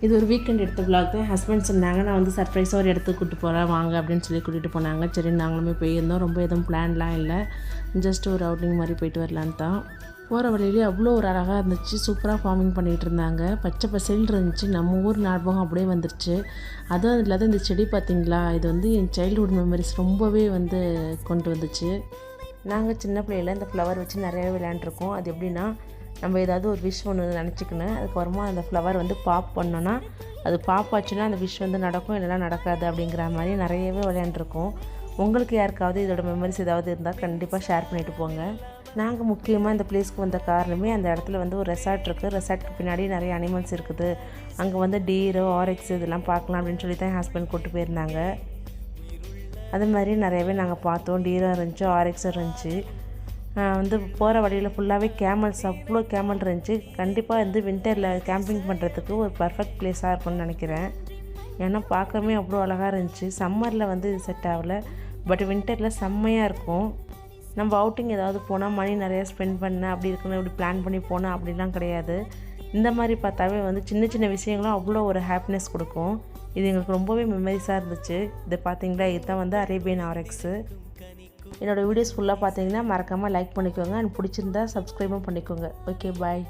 இது ஒரு வீக்கெண்ட் எடுத்த vlog தான். ஹஸ்பண்ட் சொன்னாங்க நான் வந்து சர்ப்ரைஸாக ஒரு இடத்துக்கு கூப்பிட்டு போகிறேன் வாங்க அப்படின்னு சொல்லி கூட்டிகிட்டு போனாங்க. சரி நாங்களுமே போயிருந்தோம். ரொம்ப எதுவும் பிளான்லாம் இல்லை, ஜஸ்ட் ஒரு அவுட்டிங் மாதிரி போயிட்டு வரலான்னு தான். போகிற வழியிலே அவ்வளோ ஒரு அழகாக இருந்துச்சு. சூப்பராக ஃபார்மிங் பண்ணிகிட்டு இருந்தாங்க. பச்சை பசேல் இருந்துச்சு. நம்ம ஊர் ஞாபகம் அப்படியே வந்துருச்சு. அதுவும் இல்லாத இந்த செடி பார்த்திங்களா, இது வந்து என் சைல்டுஹுட் மெமரிஸ் ரொம்பவே வந்து கொண்டு வந்துச்சு. நாங்கள் சின்ன பிள்ளையில் இந்த ஃப்ளவர் வச்சு நிறையாவே விளையாண்டுருக்கோம். அது எப்படின்னா, நம்ம ஏதாவது ஒரு விஷ் ஒன்று நினச்சிக்கணும், அதுக்கப்புறமா அந்த ஃப்ளவர் வந்து பாப் பண்ணோன்னா அது பாப் ஆச்சுன்னா அந்த விஷ் வந்து நடக்கும், இல்லைனா நடக்காது அப்படிங்கிற மாதிரி நிறையவே விளையாண்டுருக்கோம். உங்களுக்கு யாருக்காவது இதோட மெமரிஸ் ஏதாவது இருந்தால் கண்டிப்பாக ஷேர் பண்ணிவிட்டு போங்க. நாங்கள் முக்கியமாக இந்த பிளேஸ்க்கு வந்த காரணமே, அந்த இடத்துல வந்து ஒரு ரெசார்ட் இருக்குது. ரெசார்ட்டுக்கு பின்னாடி நிறைய அனிமல்ஸ் இருக்குது. அங்கே வந்து டீரு, ஆரெக்ஸ் இதெல்லாம் பார்க்கலாம் அப்படின்னு சொல்லி தான் என் ஹஸ்பண்ட் கூப்பிட்டு போயிருந்தாங்க. அது மாதிரி நிறையவே நாங்கள் பார்த்தோம். டீரும் இருந்துச்சு, ஆரெக்ஸும் இருந்துச்சு. வந்து போகிற வழியில் ஃபுல்லாகவே கேமல்ஸ், அவ்வளோ கேமல் இருந்துச்சு. கண்டிப்பாக வந்து வின்டரில் கேம்பிங் பண்ணுறதுக்கு ஒரு பர்ஃபெக்ட் பிளேஸாக இருக்கும்னு நினைக்கிறேன். ஏன்னா பார்க்கவே அவ்வளோ அழகாக இருந்துச்சு. சம்மரில் வந்து இது செட் ஆகலை, பட் வின்டரில் செம்மையாக இருக்கும். நம்ம அவுட்டிங் ஏதாவது போனால் மணி நிறையா ஸ்பெண்ட் பண்ண அப்படி இருக்கணும், இப்படி பிளான் பண்ணி போனால் அப்படிலாம் கிடையாது. இந்த மாதிரி பார்த்தாவே வந்து சின்ன சின்ன விஷயங்களும் அவ்வளோ ஒரு ஹாப்பினஸ் கொடுக்கும். இது எங்களுக்கு ரொம்பவே மெமரிஸாக இருந்துச்சு. இதை பார்த்தீங்களா, இதுதான் வந்து அரேபியன் ஆரெக்ஸு. என்னோடய வீடியோஸ் ஃபுல்லாக பார்த்தீங்கன்னா மறக்காமல் லைக் பண்ணிக்கோங்க. எனக்கு பிடிச்சிருந்தா சப்ஸ்கிரைபும் பண்ணிக்கோங்க. ஓகே, பாய்.